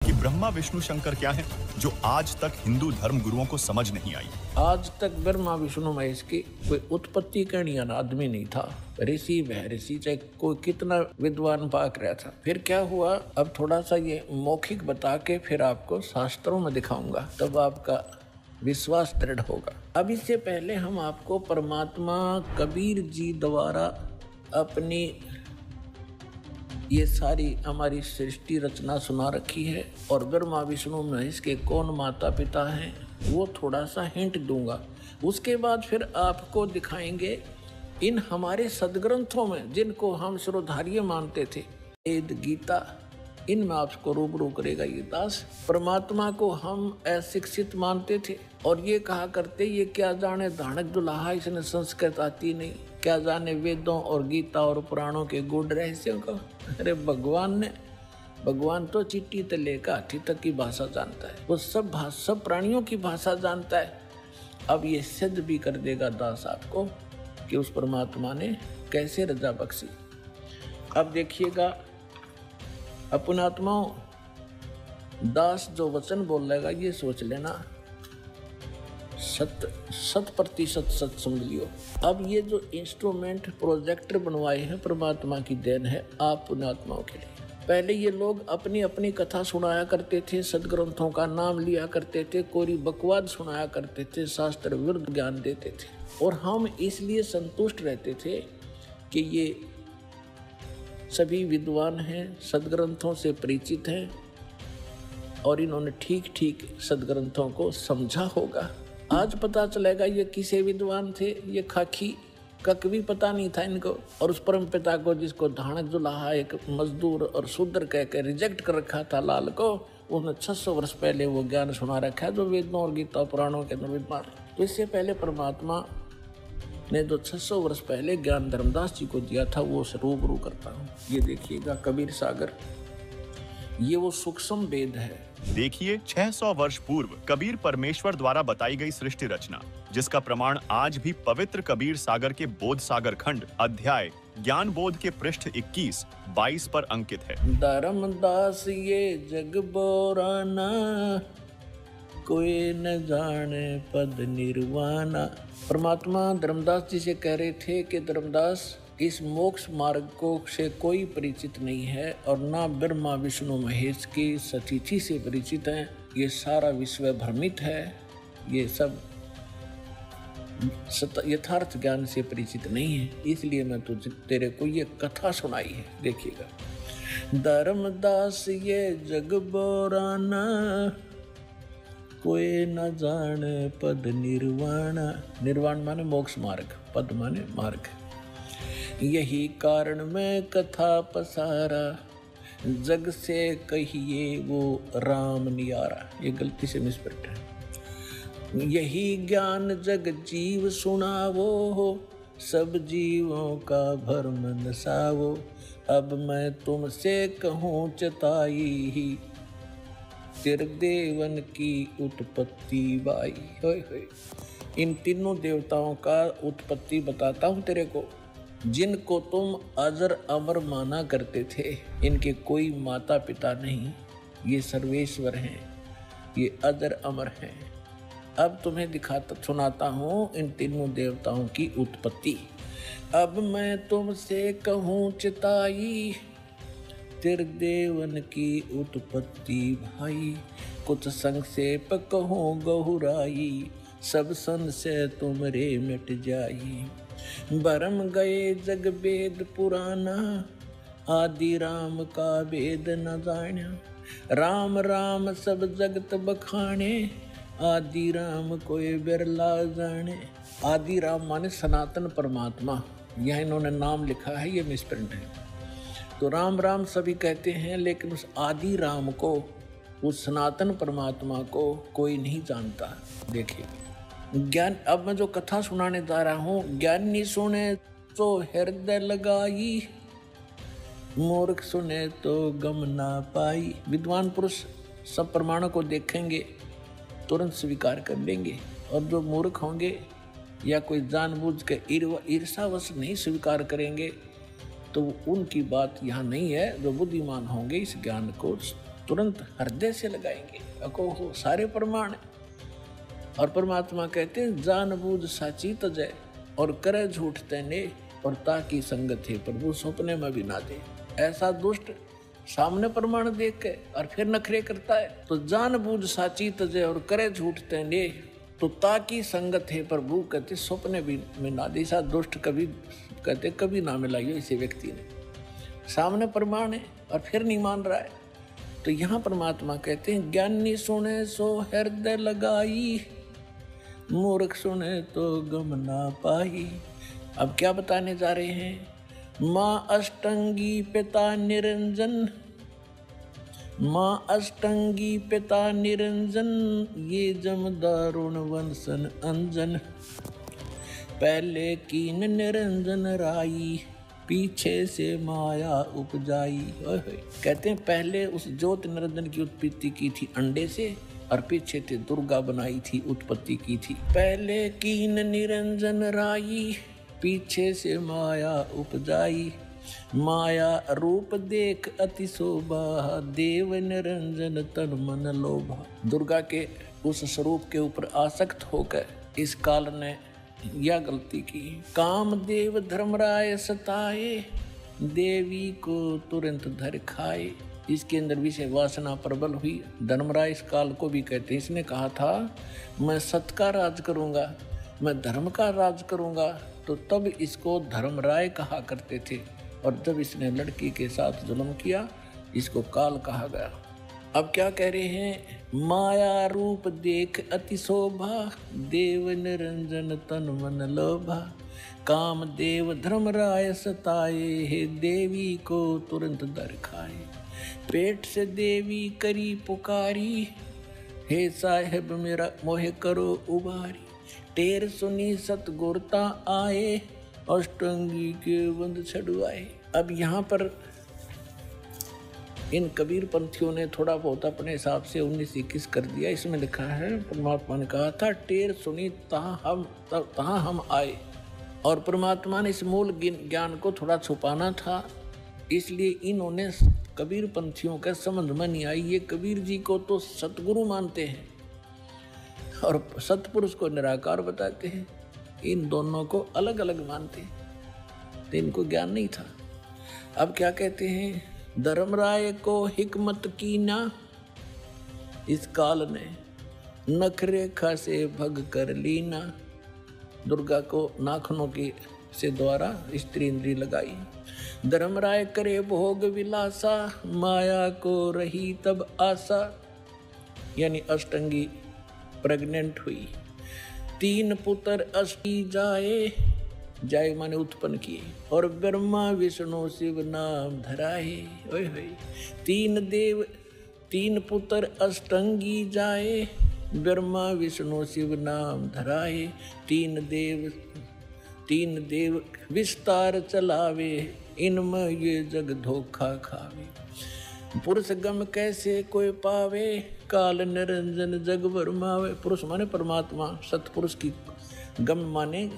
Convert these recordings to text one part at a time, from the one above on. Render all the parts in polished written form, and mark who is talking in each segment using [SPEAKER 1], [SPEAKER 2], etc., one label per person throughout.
[SPEAKER 1] कि ब्रह्मा विष्णु शंकर क्या है, जो आज तक हिंदू धर्म गुरुओं को समझ नहीं आई।
[SPEAKER 2] आज तक ब्रह्मा विष्णु महेश की कोई उत्पत्ति करने वाला आदमी नहीं था। ऋषि वह ऋषि, चाहे कोई कितना विद्वान पाक रहा था। फिर क्या हुआ, अब थोड़ा सा ये मौखिक बता के फिर आपको शास्त्रों में दिखाऊंगा, तब आपका विश्वास दृढ़ होगा। अब इससे पहले हम आपको परमात्मा कबीर जी द्वारा अपनी ये सारी हमारी सृष्टि रचना सुना रखी है, और ब्रह्मा विष्णु महेश के कौन माता पिता हैं वो थोड़ा सा हिंट दूंगा। उसके बाद फिर आपको दिखाएंगे इन हमारे सदग्रंथों में, जिनको हम श्रोधार्य मानते थे, वेद गीता, इनमें आपको रूबरू करेगा ये दास। परमात्मा को हम अशिक्षित मानते थे और ये कहा करते ये क्या जाने धानक दुल्हा, इसने संस्कृत आती नहीं, क्या जाने वेदों और गीता और पुराणों के गूढ़ रहस्यों को। अरे भगवान तो चिट्ठी से लेकर हाथी तक की भाषा जानता है, वो सब प्राणियों की भाषा जानता है। अब ये सिद्ध भी कर देगा दास आपको कि उस परमात्मा ने कैसे रजा बख्शी। अब देखिएगा अपने आत्माओं, दास जो वचन बोल लेगा ये सोच लेना 100% सच समझ लियो। अब ये जो इंस्ट्रूमेंट प्रोजेक्टर बनवाए हैं परमात्मा की देन है आप पुण्यात्माओं के लिए। पहले ये लोग अपनी अपनी कथा सुनाया करते थे, सदग्रंथों का नाम लिया करते थे, कोरी बकवाद सुनाया करते थे, शास्त्र विरुद्ध ज्ञान देते थे, और हम इसलिए संतुष्ट रहते थे कि ये सभी विद्वान हैं, सदग्रंथों से परिचित हैं और इन्होंने ठीक ठीक सदग्रंथों को समझा होगा। आज पता चलेगा ये किसे विद्वान थे, ये खाकी कक भी पता नहीं था इनको। और उस परम पिता को जिसको धानक दुल्हा एक मजदूर और शूद्र कह के रिजेक्ट कर रखा था लाल को, उन्हें 600 वर्ष पहले वो ज्ञान सुना रखा है जो वेदों और गीता पुराणों के अंदर विद्वान। तो इससे पहले परमात्मा ने जो 600 वर्ष पहले ज्ञान धर्मदास जी को दिया था वो रूबरू करता हूँ। ये देखिएगा कबीर सागर, ये वो सूक्ष्म वेद है।
[SPEAKER 1] देखिए 600 वर्ष पूर्व कबीर परमेश्वर द्वारा बताई गई सृष्टि रचना, जिसका प्रमाण आज भी पवित्र कबीर सागर के बोध सागर खंड अध्याय ज्ञान बोध के पृष्ठ 21-22 पर अंकित है।
[SPEAKER 2] धर्मदास ये जग बोराना, कोई न जाने पद निर्वाणा। परमात्मा धर्मदास जी से कह रहे थे कि धर्मदास, इस मोक्ष मार्ग को से कोई परिचित नहीं है और ना ब्रह्मा विष्णु महेश की सतिथि से परिचित हैं। ये सारा विश्व भ्रमित है, ये सब यथार्थ ज्ञान से परिचित नहीं है, इसलिए मैं तेरे को ये कथा सुनाई है। देखिएगा, धर्मदास ये जग बोराना, कोई न जाने पद निर्वाण। निर्वाण माने मोक्ष मार्ग, पद माने मार्ग। यही कारण मैं कथा पसारा, जग से कहिए वो राम नियारा। ये गलती से मिसप्रिंट है। यही ज्ञान जग जीव सुनावो, सब जीवों का भरम नसावो। अब मैं तुमसे कहूँ चताई, त्रिदेवन की उत्पत्ति बाई। होय होय। इन तीनों देवताओं का उत्पत्ति बताता हूँ तेरे को, जिनको तुम अजर अमर माना करते थे। इनके कोई माता पिता नहीं, ये सर्वेश्वर हैं, ये अजर अमर हैं। अब तुम्हें सुनाता हूँ इन तीनों देवताओं की उत्पत्ति। अब मैं तुमसे कहूँ चिताई, त्रिदेवन की उत्पत्ति भाई। कुछ संक्षेप कहूँ गहुराई, सब संशय तुमरे मिट जाई। भरम गए जग वेद पुराना, आदि राम का वेद न जाना। राम राम सब जगत बखाने, आदि राम कोई बिरला जाने। आदि राम माने सनातन परमात्मा, यह इन्होंने नाम लिखा है, ये मिसप्रिंट है। तो राम राम सभी कहते हैं, लेकिन उस आदि राम को, उस सनातन परमात्मा को कोई नहीं जानता। देखिए ज्ञान, अब मैं जो कथा सुनाने जा रहा हूँ, ज्ञानी सुने तो हृदय लगाई, मूर्ख सुने तो गम ना पाई। विद्वान पुरुष सब प्रमाणों को देखेंगे, तुरंत स्वीकार कर लेंगे, और जो मूर्ख होंगे या कोई जानबूझ के ईर्षावश नहीं स्वीकार करेंगे, तो उनकी बात यहाँ नहीं है। जो बुद्धिमान होंगे इस ज्ञान को तुरंत हृदय से लगाएंगे, अको हो सारे प्रमाण। और परमात्मा कहते हैं जान बूझ साची तजय और करे झूठ तेने और ताकि संगत है प्रभु सपने में भी ना दे। ऐसा दुष्ट सामने प्रमाण देख के और फिर नखरे करता है, तो जान बूझ साची तजय और करे झूठ तेने तो ताकि संगत है प्रभु कहते सपने भी में ना दे। ऐसा दुष्ट कभी कहते कभी ना मिलाइयो इसे व्यक्ति ने, सामने प्रमाण है और फिर नहीं मान रहा है। तो यहाँ परमात्मा कहते हैं ज्ञानी सुने सो हृदय लगाई, मूर्ख सुने तो गम ना पाई। अब क्या बताने जा रहे हैं? माँ अष्टंगी पिता निरंजन, माँ अष्टंगी पिता निरंजन, ये जम दारुण वंशन अंजन। पहले कीन निरंजन राई, पीछे से माया उपजाई। कहते हैं पहले उस ज्योत निरंजन की उत्पत्ति की थी अंडे से और पीछे से दुर्गा बनाई थी, उत्पत्ति की थी। पहले कीन निरंजन राई, पीछे से माया उपजाई। माया रूप देख अति शोभा, देव निरंजन तन मन लोभा। दुर्गा के उस स्वरूप के ऊपर आसक्त होकर इस काल ने यह गलती की। कामदेव धर्मराय सताए, देवी को तुरंत धर खाए। इसके अंदर विषय वासना प्रबल हुई। धर्मराय इस काल को भी कहते हैं, इसने कहा था मैं सत्य का राज करूंगा, मैं धर्म का राज करूंगा, तो तब इसको धर्मराय कहा करते थे। और जब इसने लड़की के साथ जुल्म किया इसको काल कहा गया। अब क्या कह रहे हैं? माया रूप देख अति शोभा, देव निरंजन तन मन लोभा। काम देव धर्मराय सताए, हे देवी को तुरंत दर खाए। पेट से देवी करी पुकारी, हे साहेब मेरा मोहे करो उबारी। टेर सुनी सतगुरता आए, अष्टंगी के बंद छड़वाए। अब यहाँ पर इन कबीर पंथियों ने थोड़ा बहुत अपने हिसाब से 19-21 कर दिया। इसमें लिखा है परमात्मा ने कहा था टेर सुनी तहाँ हम आए, और परमात्मा ने इस मूल ज्ञान को थोड़ा छुपाना था, इसलिए इन्होंने कबीर पंथियों के समझ में नहीं आई। ये कबीर जी को तो सतगुरु मानते हैं और सतपुरुष को निराकार बताते हैं, इन दोनों को अलग अलग मानते हैं, तो इनको ज्ञान नहीं था। अब क्या कहते हैं? धर्मराय को हिकमत की ना, इस काल ने नखरेखा से भग कर लीना। दुर्गा को नाखनों की से द्वारा स्त्री इंद्री लगाई। धर्मराय करे भोग विलासा, माया को रही तब आशा। यानी अष्टंगी प्रेग्नेंट हुई। 3 पुत्र अष्टी जाए, जाए माने उत्पन्न किए, और ब्रह्मा विष्णु शिव नाम धराए। ओए होए 3 पुत्र अष्टंगी जाए, ब्रह्मा विष्णु शिव नाम धराए। 3 देव विस्तार चलावे, इनमें ये जग धोखा खावे। पुरुष गम कैसे कोई पावे, काल निरंजन जग भरमावे। पुरुष माने परमात्मा, सतपुरुष की गम माने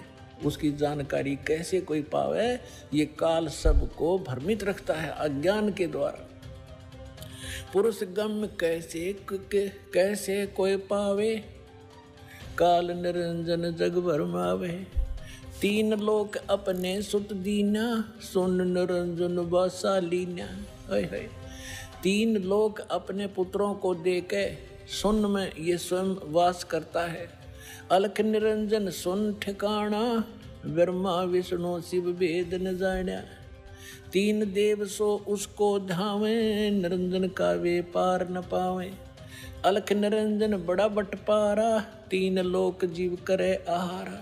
[SPEAKER 2] उसकी जानकारी कैसे कोई पावे, ये काल सबको भ्रमित रखता है अज्ञान के द्वारा। पुरुष गम कैसे कोई पावे, काल निरंजन जग भरमावे। 3 लोक अपने सुत दीना, सुन निरंजन वासालीना। 3 लोक अपने पुत्रों को देके सुन में ये स्वयं वास करता है। अलख निरंजन सुन ठिकाना, ब्रह्मा विष्णु शिव वेद न जाना। 3 देव सो उसको धावे, निरंजन का वे पार न पावे। अलख निरंजन बड़ा बटपारा, 3 लोक जीव करे आहारा।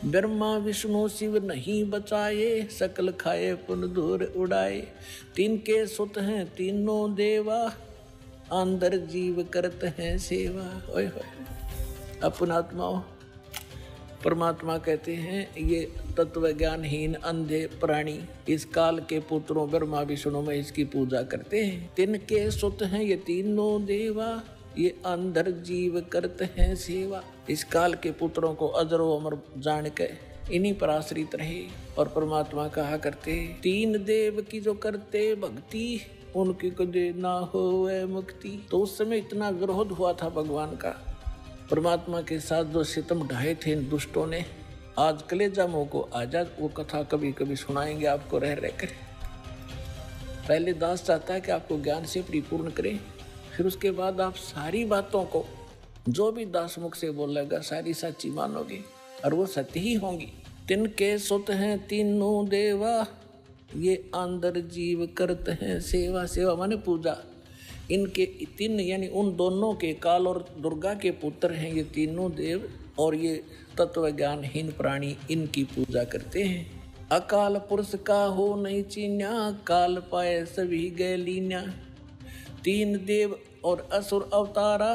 [SPEAKER 2] ब्रह्मा विष्णु शिव नहीं बचाए, सकल खाए पुन दूर उड़ाए। 3 के सुत हैं तीनों देवा, अंदर जीव करते हैं सेवा। ओए होए अपनात्माओं, परमात्मा कहते हैं ये तत्व ज्ञानहीन अंधे प्राणी इस काल के पुत्रों ब्रह्मा विष्णु में इसकी पूजा करते हैं। 3 के सुत हैं ये तीनों देवा, ये अंदर जीव करते हैं सेवा। इस काल के पुत्रों को अजरो अमर जान के इन्हीं पर आश्रित रहे। और परमात्मा कहा करते 3 देव की जो करते भक्ति, उनकी कदे ना होवे मुक्ति। तो उस समय इतना विरोध हुआ था भगवान का, परमात्मा के साथ जो सितम ढाए थे इन दुष्टों ने। आज कलेजा मुंह को आजाद, वो कथा कभी कभी सुनाएंगे आपको रह कर। पहले दास चाहता है कि आपको ज्ञान से परिपूर्ण करें, फिर उसके बाद आप सारी बातों को जो भी दास मुख से बोलेगा सारी सच्ची मानोगे और वो सत्य ही होंगी। तिनके सुत हैं तीनों देवा, ये अंदर जीव करते हैं सेवा। सेवा माने पूजा। इनके तीन यानी उन दोनों के, काल और दुर्गा के पुत्र हैं ये तीनों देव, और ये तत्व ज्ञानहीन प्राणी इनकी पूजा करते हैं। अकाल पुरुष का हो नहीं चीन्या, काल पाए सभी गए लीन्या। तीन देव और असुर अवतारा,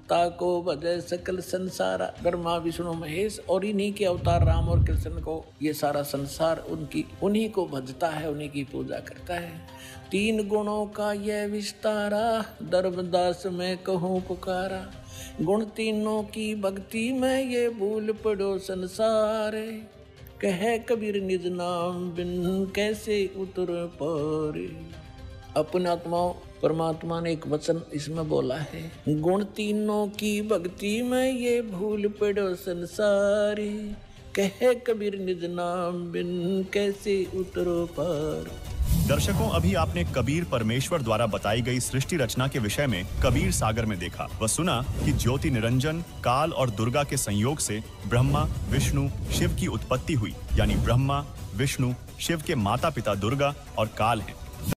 [SPEAKER 2] ताको भजय सकल संसारा। ब्रह्मा विष्णु महेश और इन्हीं के अवतार राम और कृष्ण को ये सारा संसार उन्हीं को भजता है, उन्हीं की पूजा करता है। तीन गुणों का यह विस्तारा, धर्मदास में कहूँ पुकारा। गुण तीनों की भक्ति में ये भूल पड़ो संसार। कहे कबीर निज नाम बिन कैसे उतर पारे। अपने आत्माओं परमात्मा ने एक वचन इसमें बोला है, गुण तीनों की भक्ति में ये भूल पड़ो संसारी। कहे कबीर निज नाम बिन कैसे उतरो पार।
[SPEAKER 1] दर्शकों, अभी आपने कबीर परमेश्वर द्वारा बताई गई सृष्टि रचना के विषय में कबीर सागर में देखा व सुना कि ज्योति निरंजन, काल और दुर्गा के संयोग से ब्रह्मा, विष्णु, शिव की उत्पत्ति हुई। यानी ब्रह्मा, विष्णु, शिव के माता पिता दुर्गा और काल हैं।